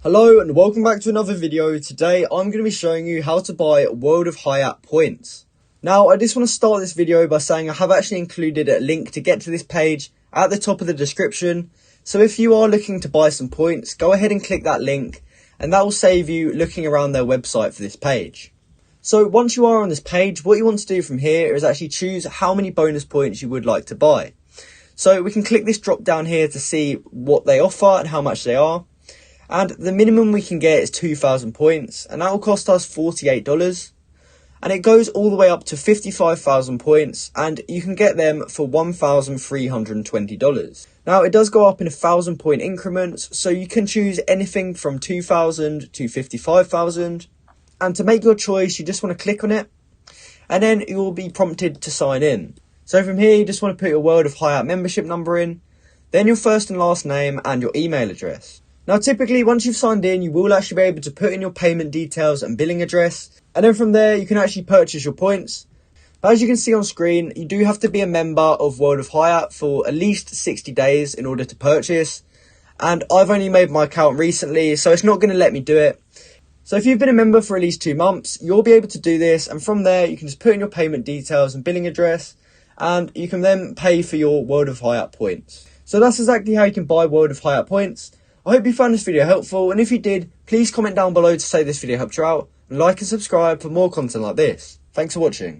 Hello and welcome back to another video. Today I'm going to be showing you how to buy World of Hyatt points. Now I just want to start this video by saying I have actually included a link to get to this page at the top of the description. So if you are looking to buy some points, go ahead and click that link and that will save you looking around their website for this page. So once you are on this page, what you want to do from here is actually choose how many bonus points you would like to buy. So we can click this drop down here to see what they offer and how much they are. And the minimum we can get is 2,000 points, and that will cost us $48. And it goes all the way up to 55,000 points, and you can get them for $1,320. Now, it does go up in 1,000 point increments, so you can choose anything from 2,000 to 55,000. And to make your choice, you just want to click on it, and then you will be prompted to sign in. So from here, you just want to put your World of Hyatt membership number in, then your first and last name and your email address. Now typically once you've signed in, you will actually be able to put in your payment details and billing address, and then from there you can actually purchase your points. But as you can see on screen, you do have to be a member of World of Hyatt for at least 60 days in order to purchase, and I've only made my account recently, so it's not going to let me do it. So if you've been a member for at least 2 months, you'll be able to do this, and from there you can just put in your payment details and billing address, and you can then pay for your World of Hyatt points. So that's exactly how you can buy World of Hyatt points. I hope you found this video helpful, and if you did, please comment down below to say this video helped you out, and like and subscribe for more content like this. Thanks for watching.